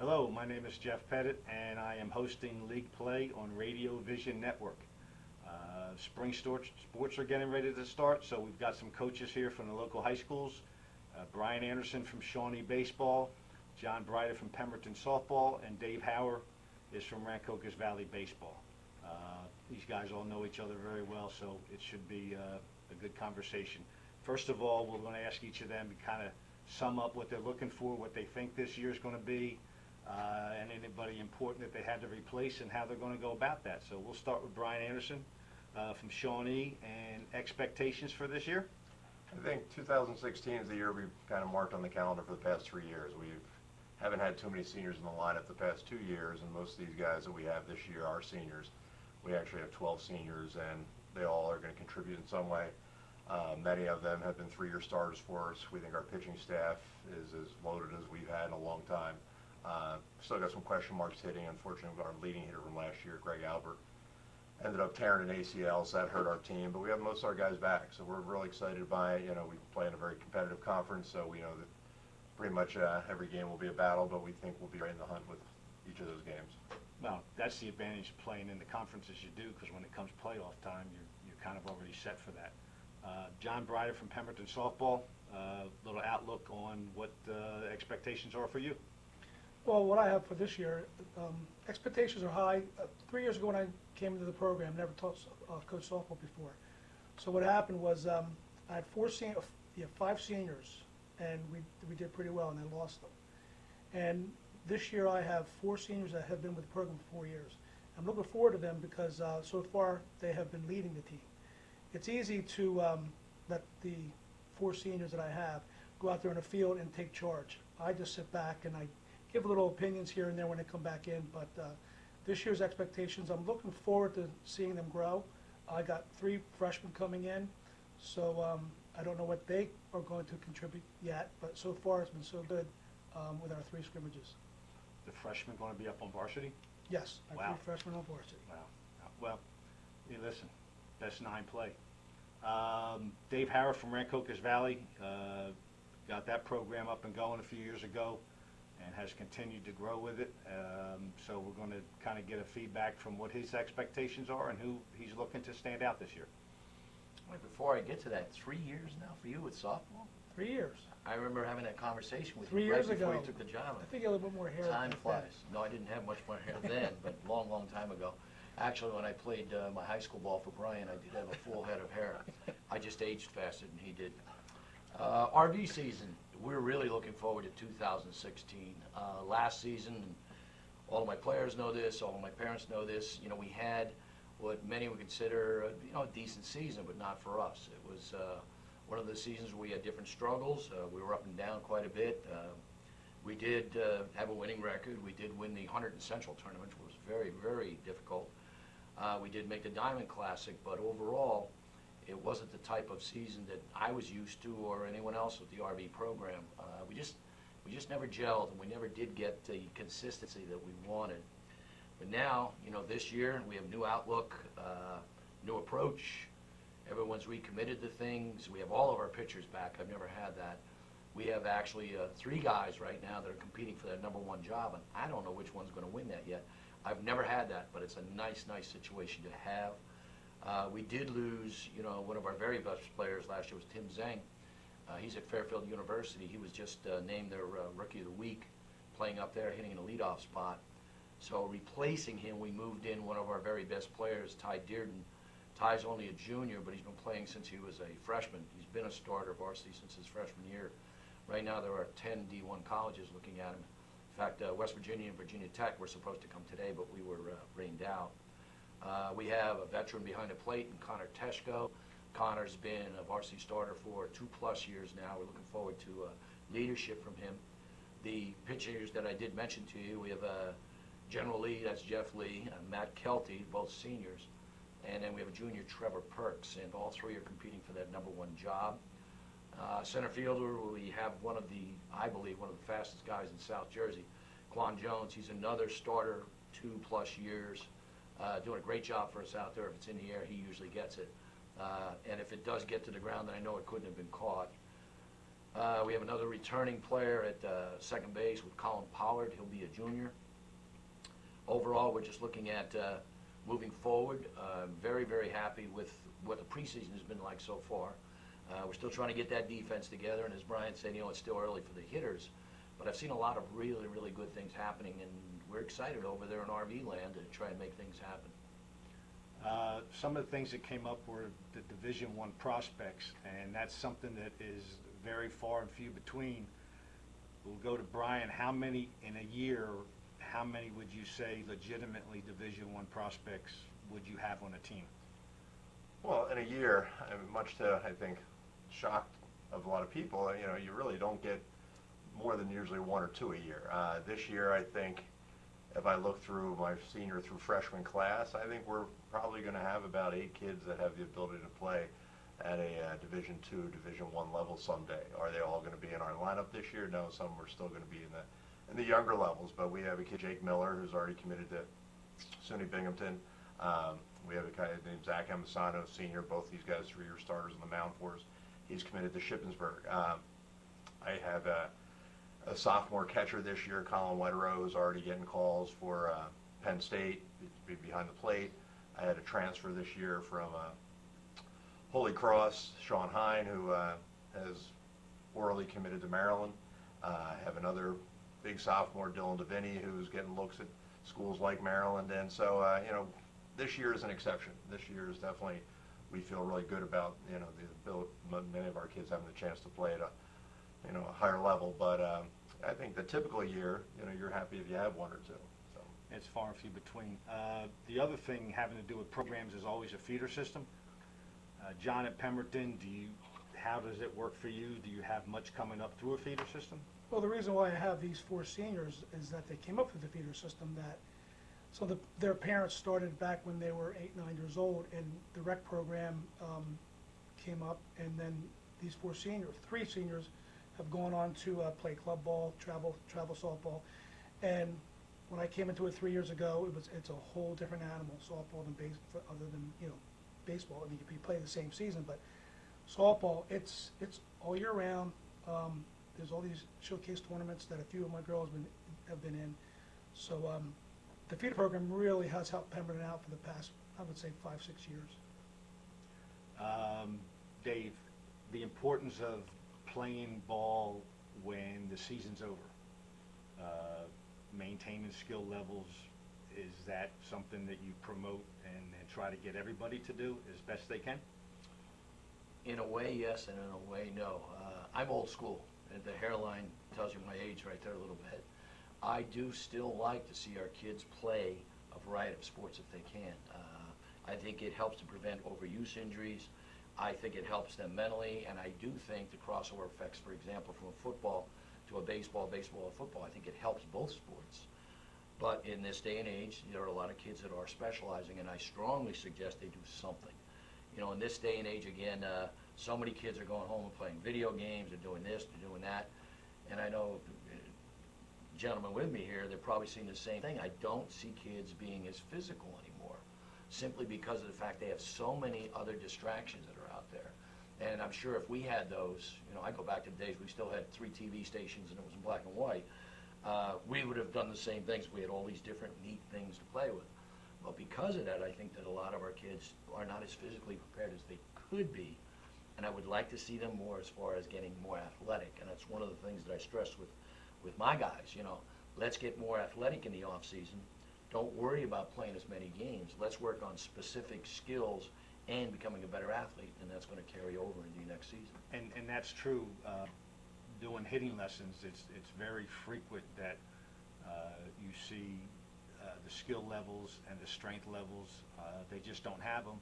Hello, my name is Jeff Pettit, and I am hosting League Play on Radio Vision Network. Spring sports are getting ready to start, so we've got some coaches here from the local high schools. Brian Anderson from Shawnee Baseball, John Brider from Pemberton Softball, and Dave Hauer is from Rancocas Valley Baseball. These guys all know each other very well, so it should be a good conversation. First of all, we're going to ask each of them to kind of sum up what they're looking for, what they think this year is going to be, and anybody important that they had to replace and how they're going to go about that. So we'll start with Brian Anderson from Shawnee, and expectations for this year. I think 2016 is the year we've kind of marked on the calendar for the past 3 years. We haven't had too many seniors in the lineup the past 2 years, and most of these guys that we have this year are seniors. We actually have 12 seniors, and they all are going to contribute in some way. Many of them have been 3-year starters for us. We think our pitching staff is as loaded as we've had in a long time. Still got some question marks hitting. Unfortunately, our leading hitter from last year, Greg Albert, ended up tearing an ACL, so that hurt our team. But we have most of our guys back, so we're really excited by it. You know, we play in a very competitive conference, so we know that pretty much every game will be a battle, but we think we'll be right in the hunt with each of those games. Well, that's the advantage of playing in the conferences you do, because when it comes playoff time, you're kind of already set for that. John Brider from Pemberton Softball, little outlook on what expectations are for you. Well, what I have for this year, expectations are high. 3 years ago when I came into the program, never taught coached softball before. So what happened was I had 5 seniors, and we did pretty well, and then lost them. And this year I have 4 seniors that have been with the program for 4 years. I'm looking forward to them because so far they have been leading the team. It's easy to let the 4 seniors that I have go out there in the field and take charge. I just sit back and I give little opinions here and there when they come back in, but this year's expectations, I'm looking forward to seeing them grow. I got 3 freshmen coming in, so I don't know what they are going to contribute yet, but so far it's been so good with our 3 scrimmages. The freshmen going to be up on varsity? Yes, I have Wow. 3 freshmen on varsity. Wow. Well, hey, listen, best 9 play. Dave Hauer from Rancocas Valley got that program up and going a few years ago and has continued to grow with it. So we're going to kind of get a feedback from what his expectations are and who he's looking to stand out this year. Wait, before I get to that, 3 years now for you with softball? 3 years. I remember having that conversation with 3 you years right before ago. you took the job. I think you had a little bit more hair. Time back flies. then. No, I didn't have much more hair then, but long, long time ago. Actually, when I played my high school ball for Brian, I did have a full head of hair. I just aged faster than he did. RV season, we're really looking forward to 2016. Last season, and all of my players know this, all of my parents know this, you know, we had what many would consider a decent season, but not for us. It was one of the seasons where we had different struggles. We were up and down quite a bit. We did have a winning record. We did win the Huntington Central tournament, which was very, very difficult. We did make the Diamond Classic, but overall, it wasn't the type of season that I was used to or anyone else with the RV program. We just never gelled, and we never did get the consistency that we wanted. But now, you know, this year we have new outlook, new approach. Everyone's recommitted to things. We have all of our pitchers back. I've never had that. We have actually 3 guys right now that are competing for that #1 job, and I don't know which one's going to win that yet. I've never had that, but it's a nice, nice situation to have. We did lose, you know, one of our very best players last year was Tim Zhang. He's at Fairfield University. He was just named their Rookie of the Week, playing up there, hitting in a leadoff spot. So replacing him, we moved in one of our very best players, Ty Dearden. Ty's only a junior, but he's been playing since he was a freshman. He's been a starter varsity since his freshman year. Right now there are 10 D1 colleges looking at him. In fact, West Virginia and Virginia Tech were supposed to come today, but we were rained out. We have a veteran behind the plate in Connor Teshko. Connor's been a varsity starter for 2+ years now. We're looking forward to leadership from him. The pitchers that I did mention to you, we have General Lee, that's Jeff Lee, Matt Kelty, both seniors, and then we have a junior, Trevor Perks, and all 3 are competing for that #1 job. Center fielder, we have one of the, I believe, one of the fastest guys in South Jersey, Quan Jones. He's another starter, 2+ years, doing a great job for us out there. If it's in the air, he usually gets it. And if it does get to the ground, then I know it couldn't have been caught. We have another returning player at second base with Colin Pollard. He'll be a junior. Overall, we're just looking at moving forward. Very, very happy with what the preseason has been like so far. We're still trying to get that defense together, and as Brian said, it's still early for the hitters, but I've seen a lot of really, really good things happening, and we're excited over there in RV land to try and make things happen. Some of the things that came up were the Division I prospects, and that's something that is very far and few between. We'll go to Brian. How many in a year, how many would you say legitimately Division I prospects would you have on a team? Well, in a year, much to, I think, shock of a lot of people, you really don't get more than usually one or two a year. This year, I think, if I look through my senior through freshman class, I think we're probably going to have about 8 kids that have the ability to play at a Division II, Division I level someday. Are they all going to be in our lineup this year? No, some are still going to be in the younger levels, but we have a kid, Jake Miller, who's already committed to SUNY Binghamton. We have a guy named Zach Amasano, senior. Both these guys 3-year starters on the mound for us. He's committed to Shippensburg. I have a sophomore catcher this year, Colin Whiterow, is already getting calls for Penn State to be behind the plate. I had a transfer this year from Holy Cross, Sean Hine, who has orally committed to Maryland. I have another big sophomore, Dylan DeVinny, who's getting looks at schools like Maryland. And so, this year is an exception. This year is definitely, we feel really good about, many of our kids having the chance to play at a higher level. But I think the typical year, you're happy if you have one or two. So It's far and few between. The other thing having to do with programs is always a feeder system. John at Pemberton, how does it work for you? Do you have much coming up through a feeder system? Well, the reason why I have these 4 seniors is that they came up through the feeder system. Their parents started back when they were 8, 9 years old, and the rec program came up, and then these 3 seniors have gone on to play club ball, travel softball, and when I came into it 3 years ago, it's a whole different animal, softball than other than baseball. I mean, you play the same season, but softball, it's all year round. There's all these showcase tournaments that a few of my girls have been in. So the feeder program really has helped Pemberton out for the past, I would say, 5, 6 years. Dave, the importance of playing ball when the season's over, maintaining skill levels, is that something that you promote and try to get everybody to do as best they can? In a way, yes, and in a way, no. I'm old school, and the hairline tells you my age right there a little bit. I do still like to see our kids play a variety of sports if they can. I think it helps to prevent overuse injuries. I think it helps them mentally, and I do think the crossover effects, for example, from a football to a baseball to football, I think it helps both sports. But in this day and age, there are a lot of kids that are specializing, and I strongly suggest they do something. In this day and age, again, so many kids are going home and playing video games, they're doing this, they're doing that, and I know gentlemen with me here, they're probably seeing the same thing. I don't see kids being as physical anymore, simply because of the fact they have so many other distractions that are out there. And I'm sure if we had those, I go back to the days we still had 3 TV stations and it was in black and white, we would have done the same things. We had all these different neat things to play with. But because of that, I think that a lot of our kids are not as physically prepared as they could be. And I would like to see them more as far as getting more athletic. And that's one of the things that I stress with my guys. Let's get more athletic in the off season. Don't worry about playing as many games. Let's work on specific skills and becoming a better athlete, and that's going to carry over into the next season. And that's true. Doing hitting lessons, it's very frequent that you see the skill levels and the strength levels. They just don't have them.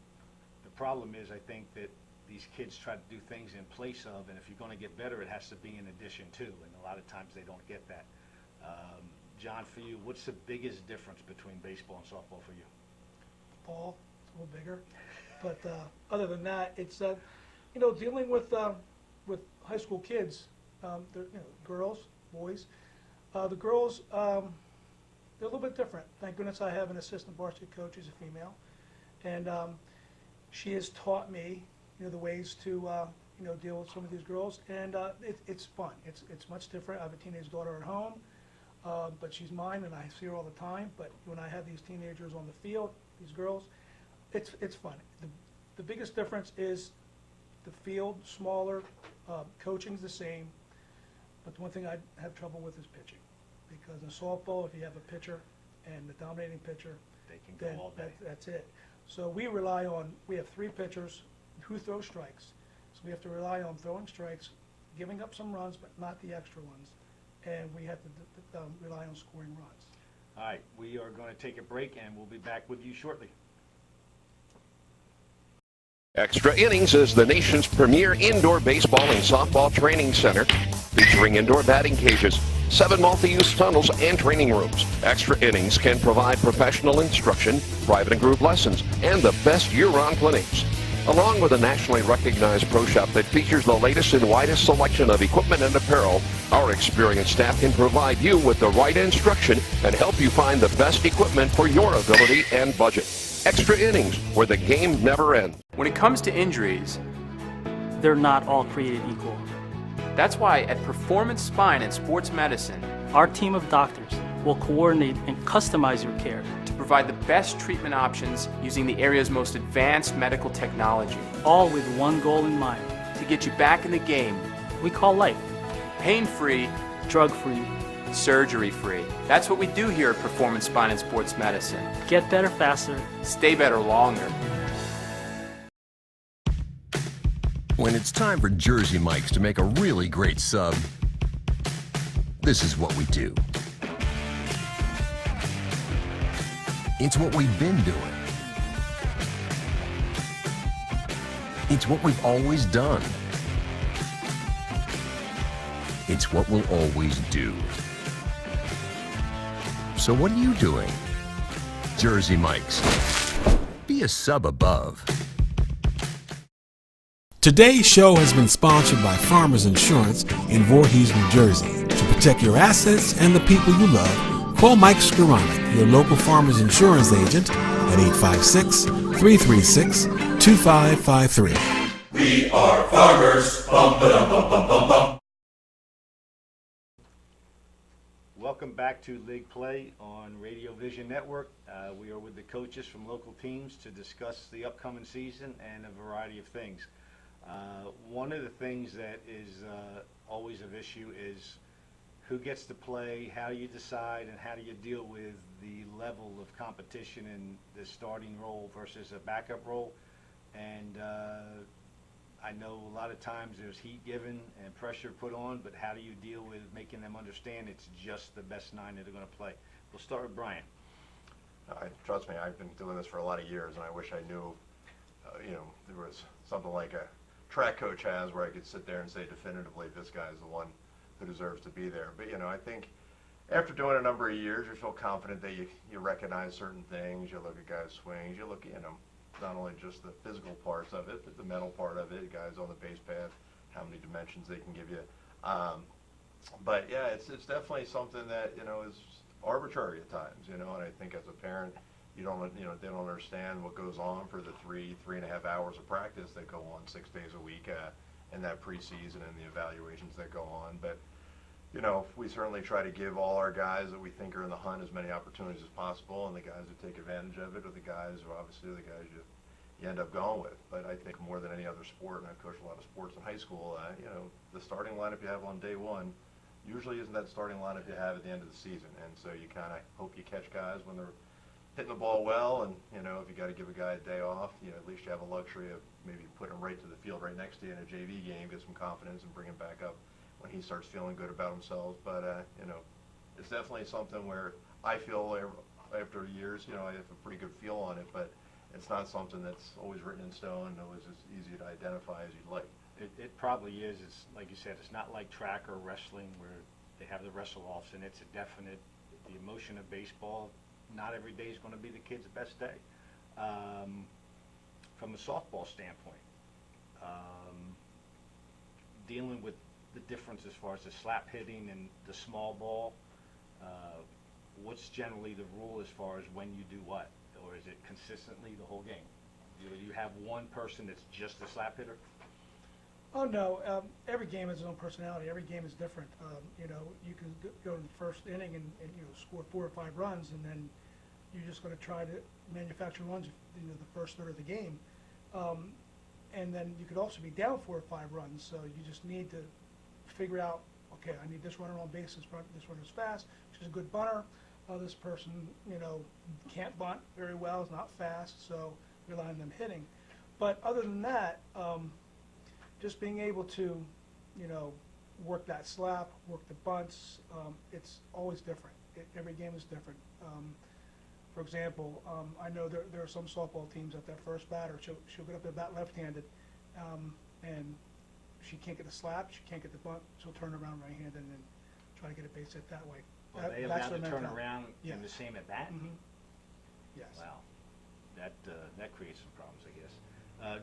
The problem is, I think that these kids try to do things in place of, and if you're going to get better, it has to be in addition to, and a lot of times they don't get that. John, for you, what's the biggest difference between baseball and softball for you? Ball, it's a little bigger, but other than that, it's dealing with high school kids, they're girls, boys. The girls, they're a little bit different. Thank goodness I have an assistant varsity coach who's a female, and she has taught me the ways to deal with some of these girls, and it's fun. It's much different. I have a teenage daughter at home, but she's mine, and I see her all the time. But when I have these teenagers on the field, these girls, it's fun. The biggest difference is the field, smaller, coaching's the same, but the one thing I have trouble with is pitching. Because in softball, if you have a pitcher and the dominating pitcher, They can then go all day. that's it. So we have 3 pitchers who throw strikes. So we have to rely on throwing strikes, giving up some runs, but not the extra ones. And we have to rely on scoring runs. All right, we are going to take a break, and we'll be back with you shortly. Extra Innings is the nation's premier indoor baseball and softball training center, featuring indoor batting cages, 7 multi-use tunnels, and training rooms. Extra Innings can provide professional instruction, private and group lessons, and the best year-round clinics. Along with a nationally recognized pro shop that features the latest and widest selection of equipment and apparel, our experienced staff can provide you with the right instruction and help you find the best equipment for your ability and budget. Extra Innings, where the game never ends. When it comes to injuries, they're not all created equal. that's why at Performance Spine and Sports Medicine, Our team of doctors will coordinate and customize your care, to provide the best treatment options using the area's most advanced medical technology all with one goal in mind. to get you back in the game, We call life pain-free, drug-free. surgery-free. That's what we do here at Performance Spine and Sports Medicine. Get better faster. Stay better longer. When it's time for Jersey Mike's to make a really great sub, this is what we do. It's what we've been doing. It's what we've always done. It's what we'll always do. So what are you doing? Jersey Mike's. Be a sub above. Today's show has been sponsored by Farmers Insurance in Voorhees, New Jersey. To protect your assets and the people you love, call Mike Skoranek, your local Farmers Insurance agent, at 856-336-2553. We are farmers. Bum, ba-dum, bum, bum, bum, bum. Welcome back to League Play on Radio Vision Network. We are with the coaches from local teams to discuss the upcoming season and a variety of things. One of the things that is always of issue is who gets to play, how do you decide, and how do you deal with the level of competition in the starting role versus a backup role. And I know a lot of times there's heat given and pressure put on, but how do you deal with making them understand it's just the best 9 that are going to play? We'll start with Brian. Trust me, I've been doing this for a lot of years, and I wish I knew, there was something like a track coach has where I could sit there and say definitively this guy's the one who deserves to be there. But, I think after doing a number of years, you feel confident that you recognize certain things. You look at guys' swings. You look at, not only just the physical parts of it, but the mental part of it, guys on the base path, how many dimensions they can give you. But, yeah, it's definitely something that, is arbitrary at times, and I think as a parent, they don't understand what goes on for the 3.5 hours of practice that go on 6 days a week in that preseason and the evaluations that go on. But, we certainly try to give all our guys that we think are in the hunt as many opportunities as possible, and the guys who take advantage of it are the guys who obviously are the guys you end up going with. But I think more than any other sport, and I've coached a lot of sports in high school, the starting lineup you have on day one usually isn't that starting lineup you have at the end of the season. And so you kind of hope you catch guys when they're hitting the ball well, and if you got to give a guy a day off, at least you have a luxury of maybe putting him right to the field right next to you in a JV game, get some confidence, and bring him back up when he starts feeling good about himself. But it's definitely something where I feel after years, I have a pretty good feel on it, but it's not something that's always written in stone, always as easy to identify as you'd like. It probably is. It's like you said, it's not like track or wrestling where they have the wrestle-offs, and it's a definite, the emotion of baseball, not every day is going to be the kid's best day. From a softball standpoint, dealing with the difference as far as the slap hitting and the small ball, what's generally the rule as far as when you do what? Or is it consistently the whole game? Do you have one person that's just a slap hitter? Oh, no, every game has its own personality, every game is different. You know, you can go in the first inning and you know, score 4 or 5 runs, and then you're just gonna try to manufacture runs, you know, the first third of the game. And then you could also be down 4 or 5 runs, so you just need to figure out, okay, I need this runner on base, this runner's fast, she's a good bunter, this person, you know, can't bunt very well, is not fast, so rely on them hitting. But other than that, just being able to, you know, work that slap, work the bunts, it's always different. Every game is different. For example, I know there are some softball teams that their first batter, she'll get up to bat left-handed, and she can't get the slap, she can't get the bunt, she'll turn around right-handed and then try to get a base hit that way. Are they allowed to turn around in the same at bat? Mm-hmm. Yes. Wow, that creates some problems, I guess.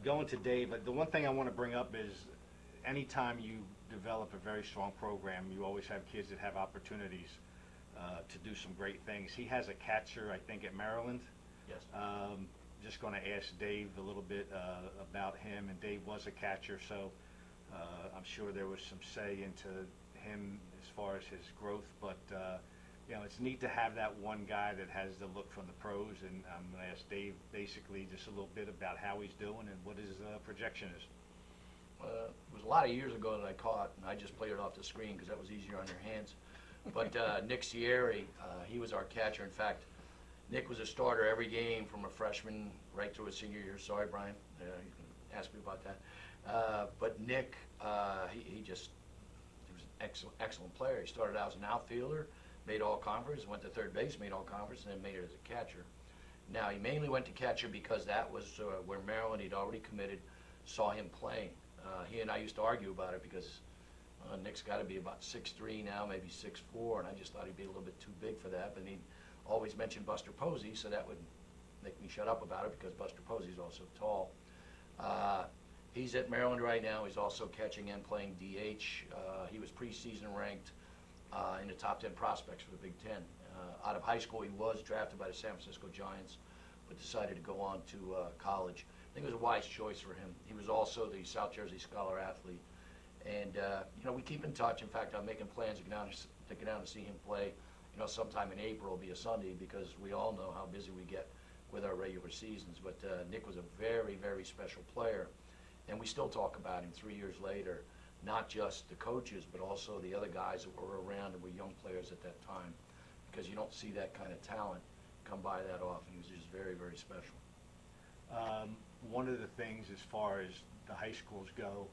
Going to Dave, the one thing I want to bring up is anytime you develop a very strong program, you always have kids that have opportunities to do some great things. He has a catcher, I think, at Maryland. Yes. Just going to ask Dave a little bit about him, and Dave was a catcher, so I'm sure there was some say into him as far as his growth, but you know, it's neat to have that one guy that has the look from the pros, and I'm going to ask Dave basically just a little bit about how he's doing and what his projection is. It was a lot of years ago that I caught, and I just played it off the screen because that was easier on your hands. But Nick Sierra, he was our catcher. In fact, Nick was a starter every game from a freshman right through his senior year. Sorry, Brian, you can ask me about that. But Nick, he was an excellent player. He started out as an outfielder, made all-conference, went to third base, made all-conference, and then made it as a catcher. Now, he mainly went to catcher because that was where Maryland, he'd already committed, saw him playing. He and I used to argue about it because Nick's got to be about 6'3" now, maybe 6'4", and I just thought he'd be a little bit too big for that. But he'd always mention Buster Posey, so that would make me shut up about it because Buster Posey's also tall. He's at Maryland right now. He's also catching and playing DH. He was preseason ranked in the top 10 prospects for the Big Ten. Out of high school, he was drafted by the San Francisco Giants, but decided to go on to college. I think it was a wise choice for him. He was also the South Jersey Scholar Athlete. And, you know, we keep in touch. In fact, I'm making plans to get down to see him play, you know, sometime in April. It'll be a Sunday because we all know how busy we get with our regular seasons. But Nick was a very, very special player. And we still talk about him 3 years later, not just the coaches, but also the other guys that were around and were young players at that time, because you don't see that kind of talent come by that often. He was just very, very special. One of the things as far as the high schools go,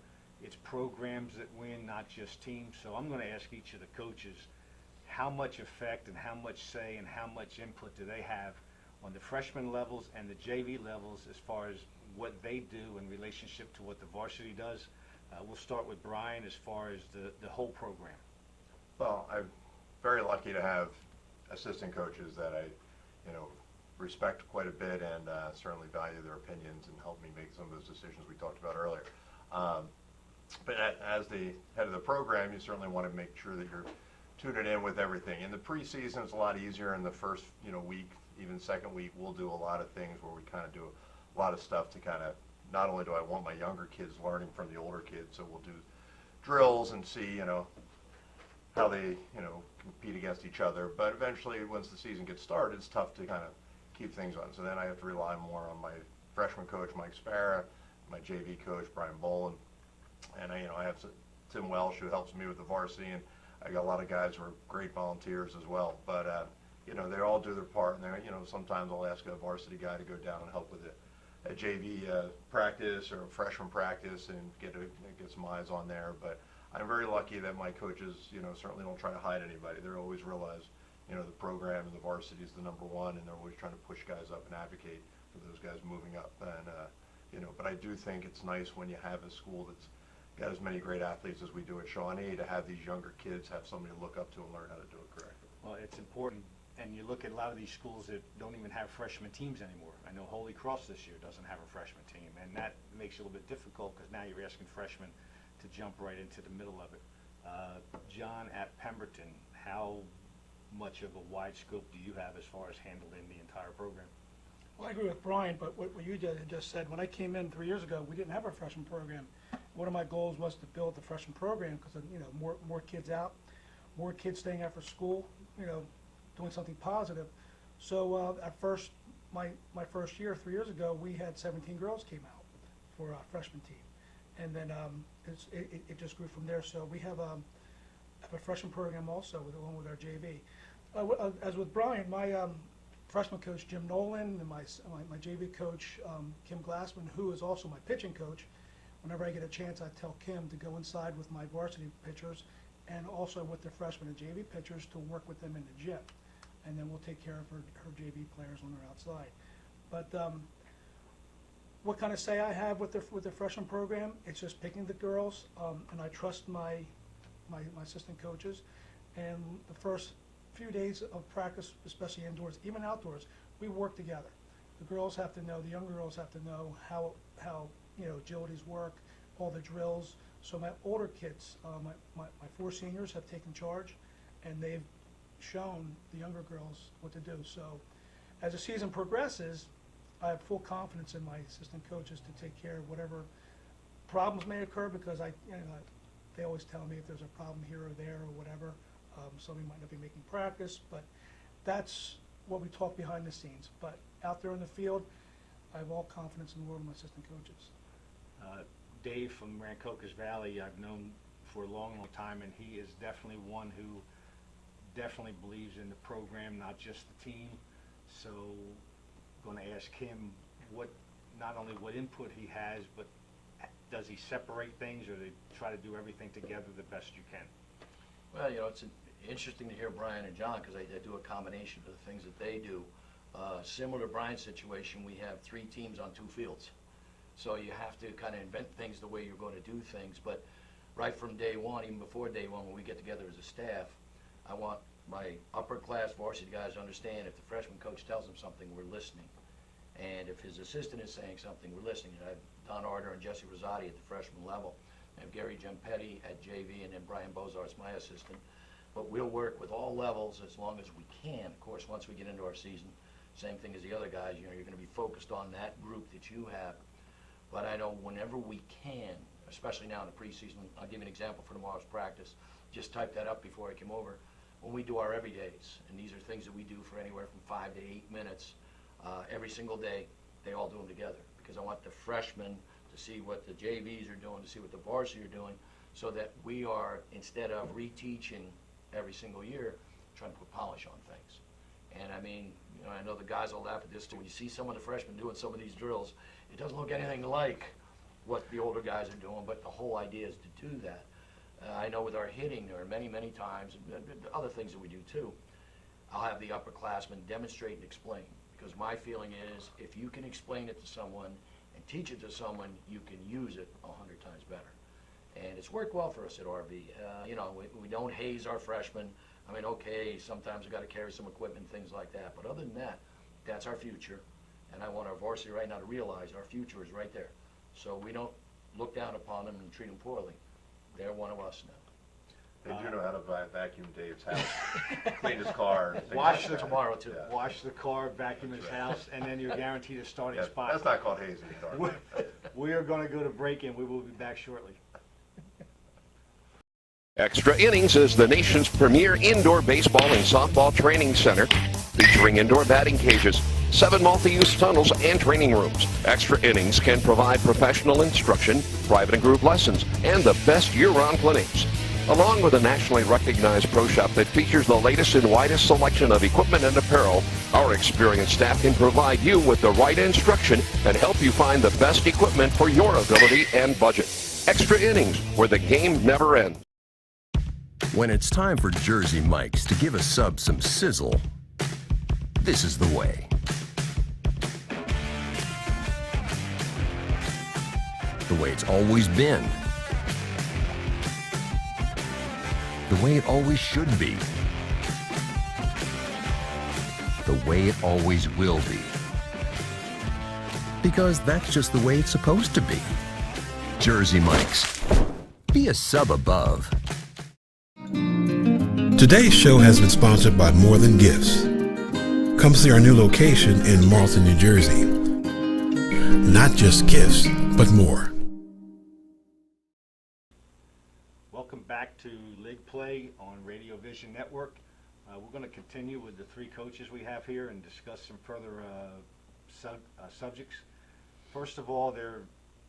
it's programs that win, not just teams. So I'm going to ask each of the coaches, how much effect and how much say and how much input do they have on the freshman levels and the JV levels as far as what they do in relationship to what the varsity does? We'll start with Brian as far as the whole program. Well, I'm very lucky to have assistant coaches that I, you know, respect quite a bit and certainly value their opinions and help me make some of those decisions we talked about earlier. But as the head of the program, you certainly want to make sure that you're tuning in with everything. In the preseason, it's a lot easier. In the first, you know, week, even second week, we'll do a lot of things where we kind of do a lot of stuff to kind of, not only do I want my younger kids learning from the older kids, so we'll do drills and see, you know, how they, you know, compete against each other. But eventually, once the season gets started, it's tough to kind of keep things on. So then I have to rely more on my freshman coach, Mike Sparra, my JV coach, Brian Bolin, and I have Tim Welsh, who helps me with the varsity, and I got a lot of guys who are great volunteers as well. But you know, they all do their part, and you know, sometimes I'll ask a varsity guy to go down and help with a JV practice or a freshman practice and get some eyes on there. But I'm very lucky that my coaches, you know, certainly don't try to hide anybody. They always realize, you know, the program and the varsity is the #1, and they're always trying to push guys up and advocate for those guys moving up. And you know, but I do think it's nice when you have a school that's got as many great athletes as we do at Shawnee, to have these younger kids have somebody to look up to and learn how to do it correctly. Well, it's important, and you look at a lot of these schools that don't even have freshman teams anymore. I know Holy Cross this year doesn't have a freshman team, and that makes it a little bit difficult because now you're asking freshmen to jump right into the middle of it. John, at Pemberton, how much of a wide scope do you have as far as handling the entire program? Well, I agree with Brian, but what you just said, when I came in 3 years ago, we didn't have a freshman program. one of my goals was to build the freshman program because, you know, more kids out, more kids staying after school, you know, doing something positive. So at first, my first year, 3 years ago, we had 17 girls came out for a freshman team. And then it just grew from there. So we have a freshman program also, along with our JV. As with Brian, my freshman coach, Jim Nolan, and my JV coach, Kim Glassman, who is also my pitching coach, whenever I get a chance, I tell Kim to go inside with my varsity pitchers and also with the freshman and JV pitchers to work with them in the gym. And then we'll take care of her JV players when they're outside. But what kind of say I have with the freshman program? It's just picking the girls, and I trust my assistant coaches. And the first few days of practice, especially indoors, even outdoors, we work together. The girls have to know, the younger girls have to know how you know, agilities work, all the drills. So my older kids, my 4 seniors have taken charge, and they've shown the younger girls what to do. So as the season progresses, I have full confidence in my assistant coaches to take care of whatever problems may occur, because they always tell me if there's a problem here or there or whatever. Somebody might not be making practice, but that's what we talk behind the scenes. But out there in the field, I have all confidence in the world of my assistant coaches. Dave from Rancocas Valley, I've known for a long, long time, and he is definitely one who definitely believes in the program, not just the team. So I'm going to ask him not only what input he has, but does he separate things, or they try to do everything together the best you can? Well, you know, it's interesting to hear Brian and John, because I do a combination of the things that they do. Similar to Brian's situation, we have 3 teams on 2 fields. So you have to kind of invent things the way you're going to do things. But right from day one, even before day one, when we get together as a staff, I want my upper class varsity guys to understand if the freshman coach tells them something, we're listening. And if his assistant is saying something, we're listening. And I have Don Arter and Jesse Rosati at the freshman level. I have Gary Gempetti at JV, and then Brian Bozart's my assistant. But we'll work with all levels as long as we can. Of course, once we get into our season, same thing as the other guys, you know, you're going to be focused on that group that you have. But I know whenever we can, especially now in the preseason, I'll give you an example for tomorrow's practice. Just type that up before I came over. When we do our everydays, and these are things that we do for anywhere from 5 to 8 minutes every single day, they all do them together. Because I want the freshmen to see what the JVs are doing, to see what the varsity are doing, so that we are, instead of reteaching every single year, trying to put polish on things. And I mean, you know, I know the guys will laugh at this too. When you see some of the freshmen doing some of these drills, it doesn't look anything like what the older guys are doing, but the whole idea is to do that. I know with our hitting, there are many, many times, and other things that we do too, I'll have the upperclassmen demonstrate and explain. Because my feeling is, if you can explain it to someone and teach it to someone, you can use it 100 times better. And it's worked well for us at RV. You know, we don't haze our freshmen. I mean, okay, sometimes we've got to carry some equipment, things like that. But other than that, that's our future. And I want our varsity right now to realize our future is right there. So we don't look down upon them and treat them poorly. They're one of us now. They do know how to vacuum Dave's house, clean his car. and things Wash like the that. tomorrow too. Yeah. Wash the car, vacuum his house, and then you're guaranteed a starting Yeah, spot. that's not called hazing, Carl. We are going to go to break, and we will be back shortly. Extra Innings is the nation's premier indoor baseball and softball training center, featuring indoor batting cages, 7 multi-use tunnels, and training rooms. Extra Innings can provide professional instruction, private and group lessons, and the best year-round clinics. Along with a nationally recognized pro shop that features the latest and widest selection of equipment and apparel, our experienced staff can provide you with the right instruction and help you find the best equipment for your ability and budget. Extra Innings, where the game never ends. When it's time for Jersey Mike's to give a sub some sizzle, this is the way. The way it's always been. The way it always should be. The way it always will be. Because that's just the way it's supposed to be. Jersey Mike's. Be a sub above. Today's show has been sponsored by More Than Gifts. Come see our new location in Marlton, New Jersey. Not just gifts, but more. to League Play on Radio Vision Network. We're going to continue with the three coaches we have here and discuss some further subjects. First of all,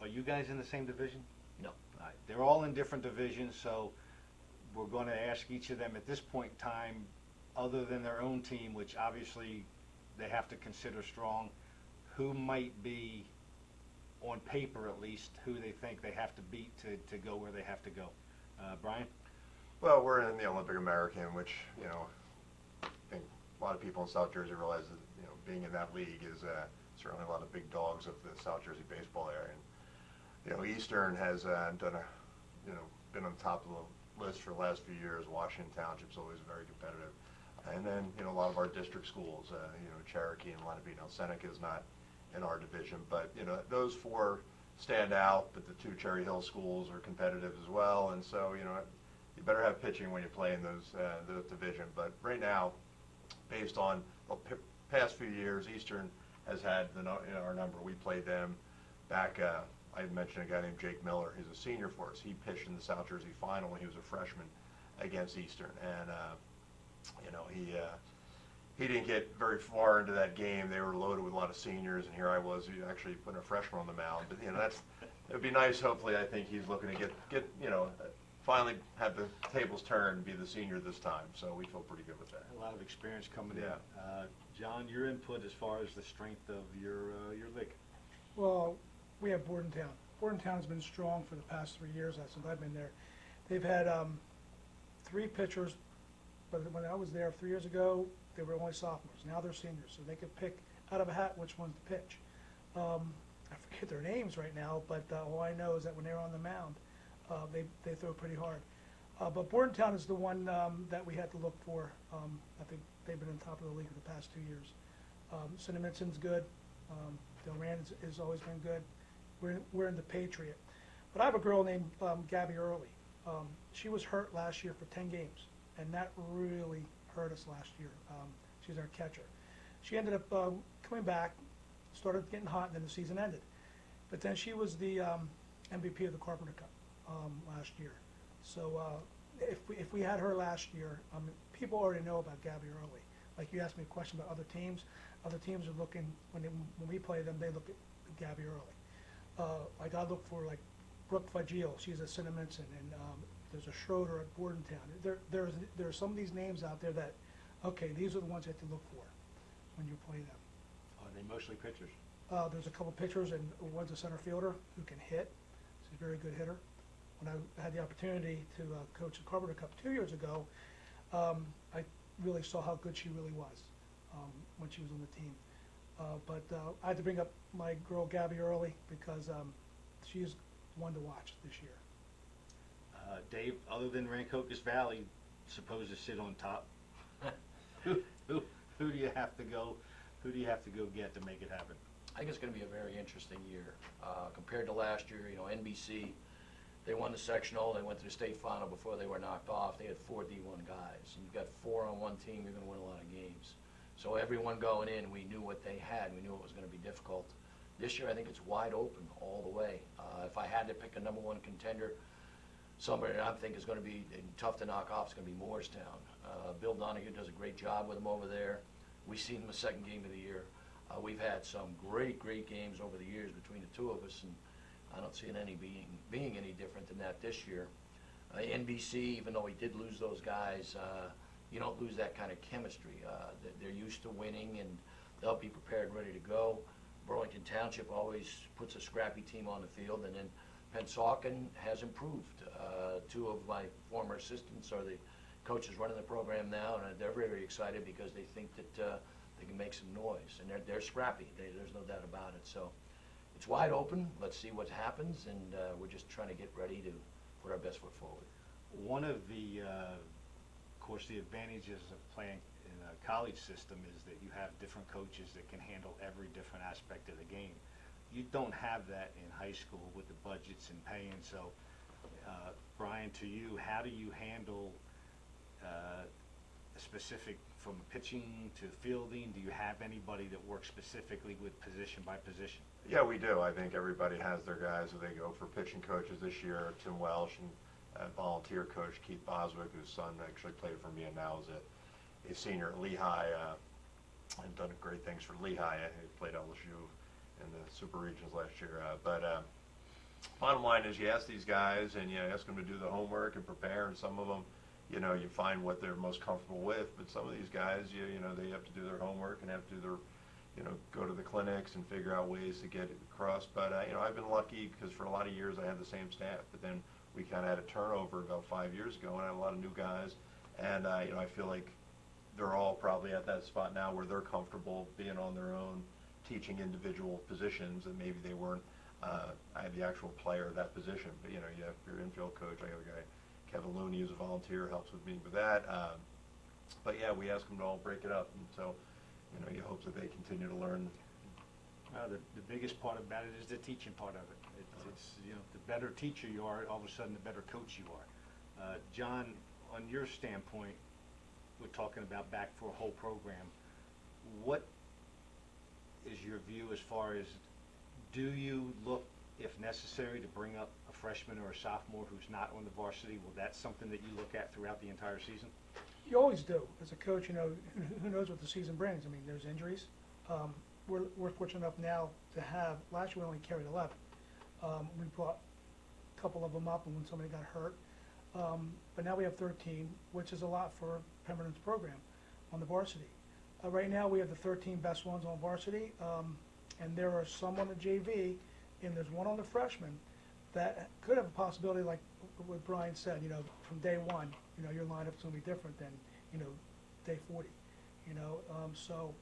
are you guys in the same division? No. All right. They're all in different divisions, so we're going to ask each of them at this point in time, other than their own team, which obviously they have to consider strong, who might be, on paper at least, who they think they have to beat to go where they have to go. Brian? Well, we're in the Olympic American, which, you know, I think a lot of people in South Jersey realize that, you know, being in that league is certainly a lot of big dogs of the South Jersey baseball area. And, you know, Eastern has been on top of the list for the last few years. Washington Township's always very competitive. And then, you know, a lot of our district schools, you know, Cherokee and Lenape. Now, Seneca is not in our division, but, you know, those four stand out, but the two Cherry Hill schools are competitive as well. And so, you know, you better have pitching when you play in those division. But right now, based on the past few years, Eastern has had our number. We played them back. I had mentioned a guy named Jake Miller. He's a senior for us. He pitched in the South Jersey final when he was a freshman against Eastern, and you know, he didn't get very far into that game. They were loaded with a lot of seniors, and here I was actually putting a freshman on the mound. But you know, it'd be nice. Hopefully, I think he's looking to get you know, finally have the tables turn and be the senior this time. So we feel pretty good with that. A lot of experience coming Yeah. in. John, your input as far as the strength of your league. Well, we have Bordentown. Bordentown's been strong for the past 3 years since I've been there. They've had 3 pitchers, but when I was there 3 years ago, they were only sophomores. Now they're seniors, so they could pick out of a hat which ones to pitch. I forget their names right now, but all I know is that when they're on the mound, they throw pretty hard. But Bordentown is the one that we had to look for. I think they've been on top of the league for the past 2 years. Cinnaminson's good. Delran has always been good. We're in the Patriot. But I have a girl named Gabby Early. She was hurt last year for 10 games, and that really hurt us last year. She's our catcher. She ended up coming back, started getting hot, and then the season ended. But then she was the MVP of the Carpenter Cup last year. So if we had her last year, people already know about Gabby Early. Like you asked me a question about other teams. Other teams are looking, when we play them, they look at Gabby Early. Like I look for like Brooke Fagil, she's at Cinnaminson, and there's a Schroeder at Bordentown. There are some of these names out there that, okay, these are the ones you have to look for when you play them. Are they mostly pitchers? There's a couple pitchers, and one's a center fielder who can hit. She's a very good hitter. When I had the opportunity to coach the Carpenter Cup 2 years ago, I really saw how good she really was when she was on the team. But I had to bring up my girl Gabby Early because she's one to watch this year. Dave, other than Rancocas Valley, supposed to sit on top, who do you have to go? Who do you have to go get to make it happen? I think it's going to be a very interesting year compared to last year. You know, NBC, they won the sectional. They went to the state final before they were knocked off. They had 4 D1 guys, and you've got 4 on one team. You're going to win a lot of games. So everyone going in, we knew what they had. We knew it was going to be difficult. This year, I think it's wide open all the way. If I had to pick a #1 contender, somebody that I think is going to be tough to knock off is going to be Moorestown. Bill Donahue does a great job with them over there. We've seen them a second game of the year. We've had some great games over the years between the two of us, and I don't see it being any different than that this year. NBC, even though we did lose those guys, you don't lose that kind of chemistry. They're used to winning, and they'll be prepared, ready to go. Burlington Township always puts a scrappy team on the field, and then Pensauken has improved. 2 of my former assistants are the coaches running the program now, and they're very excited because they think that they can make some noise, and they're scrappy. There's no doubt about it. So it's wide open. Let's see what happens, and we're just trying to get ready to put our best foot forward. One of the, of course, the advantages of playing in a college system is that you have different coaches that can handle every different aspect of the game. You don't have that in high school with the budgets and paying. So, Brian, to you, how do you handle a specific, from pitching to fielding? Do you have anybody that works specifically with position by position? Yeah, we do. I think everybody has their guys who they go for pitching coaches this year. Tim Welsh and volunteer coach, Keith Boswick, whose son actually played for me and now is a senior at Lehigh, and done great things for Lehigh. He played LSU in the Super Regions last year. Bottom line is you ask these guys and you ask them to do the homework and prepare, and some of them, you find what they're most comfortable with, but some of these guys, they have to do their homework and have to do their, go to the clinics and figure out ways to get it across. But, I've been lucky because for a lot of years I had the same staff, but then we kind of had a turnover about 5 years ago, and I had a lot of new guys, and, I feel like they're all probably at that spot now where they're comfortable being on their own, teaching individual positions, and maybe they weren't, I had the actual player of that position, but, you have your infield coach. I got a guy, Kevin Looney, who's a volunteer, helps with me with that. But yeah, we ask them to all break it up, and so, you hope that they continue to learn. The biggest part about it is the teaching part of it. It's the better teacher you are, all of a sudden the better coach you are. John, on your standpoint, we're talking about back for a whole program. What is your view as far as, do you look, if necessary, to bring up a freshman or a sophomore who's not on the varsity? Will that something that you look at throughout the entire season? You always do. As a coach, who knows what the season brings. I mean, there's injuries. We're fortunate enough now to have, last year we only carried 11. We brought a couple of them up when somebody got hurt. But now we have 13, which is a lot for Pemberton's program on the varsity. Right now we have the 13 best ones on varsity, and there are some on the JV, and there's one on the freshman that could have a possibility, like what Brian said, from day one, your lineup's going to be different than, day 40, so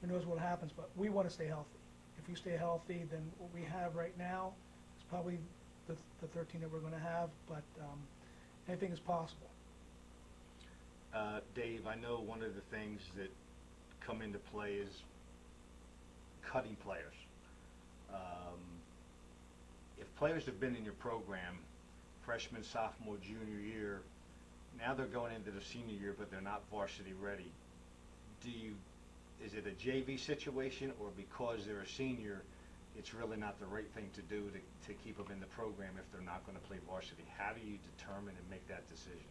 who knows what happens, but we want to stay healthy. If you stay healthy, then what we have right now is probably the 13 that we're going to have, but anything is possible. Dave, I know one of the things that come into play is cutting players. If players have been in your program freshman, sophomore, junior year, now they're going into the senior year, but they're not varsity ready. Is it a JV situation, or because they're a senior, it's really not the right thing to do to keep them in the program if they're not going to play varsity? How do you determine and make that decision?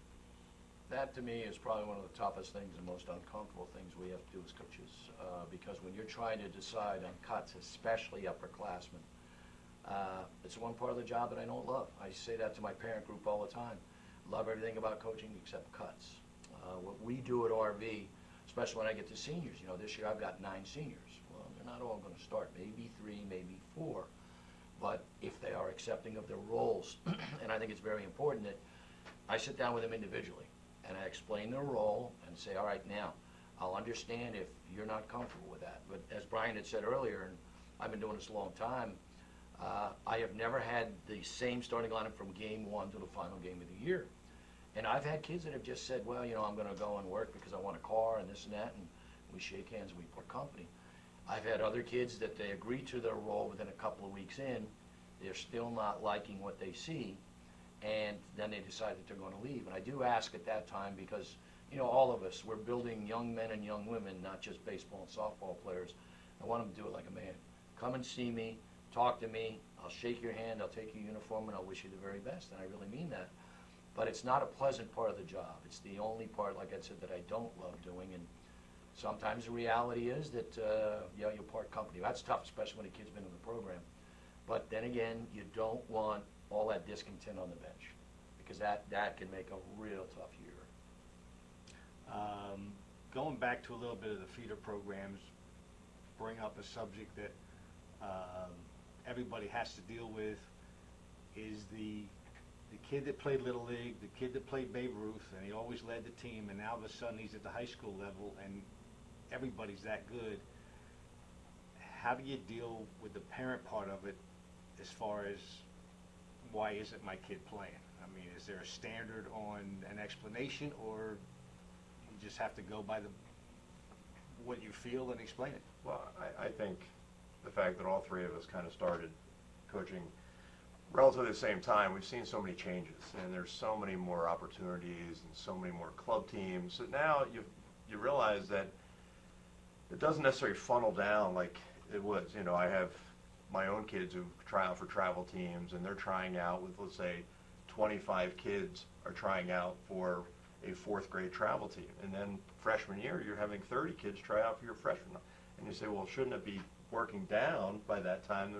That, to me, is probably one of the toughest things and most uncomfortable things we have to do as coaches, because when you're trying to decide on cuts, especially upperclassmen, it's one part of the job that I don't love. I say that to my parent group all the time. Love everything about coaching except cuts. What we do at RV, especially when I get to seniors, this year I've got 9 seniors. Well, they're not all going to start, maybe 3, maybe 4, but if they are accepting of their roles, and I think it's very important that I sit down with them individually and I explain their role and say, all right, now, I'll understand if you're not comfortable with that. But as Brian had said earlier, and I've been doing this a long time, I have never had the same starting lineup from game 1 to the final game of the year. And I've had kids that have just said, well, I'm going to go and work because I want a car and this and that, and we shake hands and we part company. I've had other kids that they agree to their role within a couple of weeks in, they're still not liking what they see, and then they decide that they're going to leave. And I do ask at that time because, all of us, we're building young men and young women, not just baseball and softball players. I want them to do it like a man. Come and see me, talk to me, I'll shake your hand, I'll take your uniform, and I'll wish you the very best, and I really mean that. But it's not a pleasant part of the job. It's the only part, like I said, that I don't love doing, and sometimes the reality is that, you'll part company. That's tough, especially when a kid's been in the program. But then again, you don't want all that discontent on the bench, because that can make a real tough year. Going back to a little bit of the feeder programs, bring up a subject that everybody has to deal with, is the kid that played Little League, the kid that played Babe Ruth, and he always led the team, and now all of a sudden he's at the high school level, and everybody's that good. How do you deal with the parent part of it as far as why isn't my kid playing? I mean, is there a standard on an explanation, or you just have to go by what you feel and explain it? Well, I think the fact that all 3 of us kind of started coaching relatively at the same time, we've seen so many changes, and there's so many more opportunities and so many more club teams. So now you realize that it doesn't necessarily funnel down like it was. I have my own kids who try out for travel teams, and they're trying out with, let's say, 25 kids are trying out for a 4th grade travel team. And then freshman year, you're having 30 kids try out for your freshman. And you say, well, shouldn't it be working down by that time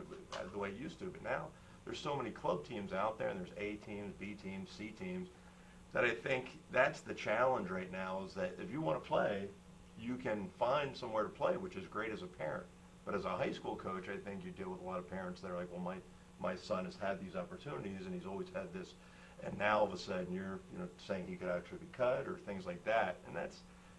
the way it used to? But now there's so many club teams out there, and there's A teams, B teams, C teams, that I think that's the challenge right now, is that if you want to play, you can find somewhere to play, which is great as a parent. But as a high school coach, I think you deal with a lot of parents that are like, well, my son has had these opportunities and he's always had this, and now all of a sudden you're saying he could actually be cut or things like that. And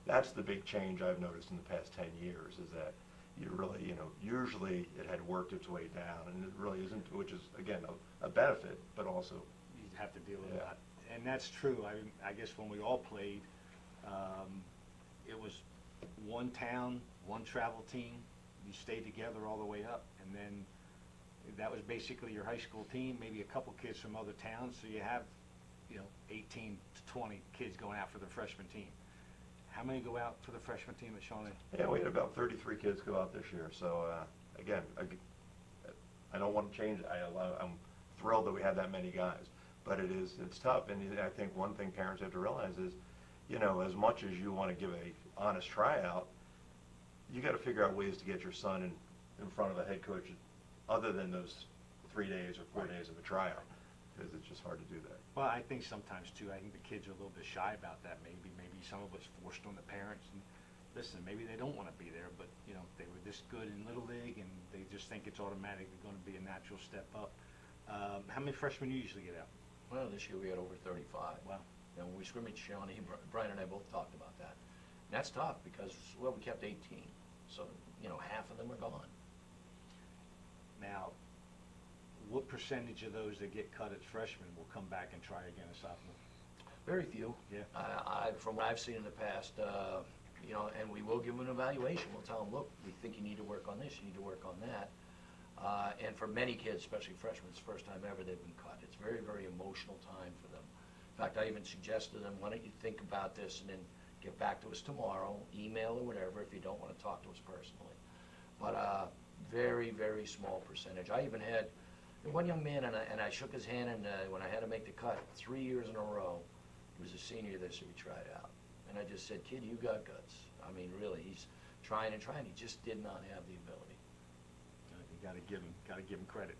that's the big change I've noticed in the past 10 years, is that you really, usually it had worked its way down, and it really isn't, which is, again, a benefit, but also You have to deal with Yeah. that. And that's true. I guess when we all played, it was one town, one travel team. You stayed together all the way up, and then that was basically your high school team, maybe a couple kids from other towns. So you have, 18 to 20 kids going out for the freshman team. How many go out for the freshman team at Shawnee? Yeah, we had about 33 kids go out this year. So again, I don't want to change it. I'm thrilled that we had that many guys, but it's tough. And I think one thing parents have to realize is, as much as you want to give a honest tryout, you got to figure out ways to get your son in front of a head coach other than those 3 days or 4 days of a tryout, because it's just hard to do that. Well, I think sometimes too, I think the kids are a little bit shy about that. Maybe some of it's forced on the parents. And listen, maybe they don't want to be there, but they were this good in Little League, and they just think it's automatically going to be a natural step up. How many freshmen you usually get out? Well, this year we had over 35. Wow. And when we scrimmaged Shawnee, Brian and I both talked about that. And that's tough because, well, we kept 18. So, half of them are gone. Now, what percentage of those that get cut as freshmen will come back and try again as sophomore? Very few. Yeah. From what I've seen in the past, and we will give them an evaluation. We'll tell them, look, we think you need to work on this, you need to work on that. And for many kids, especially freshmen, it's the first time ever they've been cut. It's very, very emotional time for them. In fact, I even suggested to them, why don't you think about this and then get back to us tomorrow, email or whatever, if you don't want to talk to us personally. But very, very small percentage. I even had one young man, and I shook his hand, and when I had to make the cut 3 years in a row, he was a senior this year, he tried out. And I just said, kid, you got guts. I mean, really, he's trying and trying. He just did not have the ability. You got to give him credit.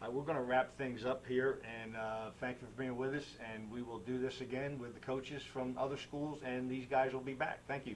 We're going to wrap things up here, and thank you for being with us. And we will do this again with the coaches from other schools, and these guys will be back. Thank you.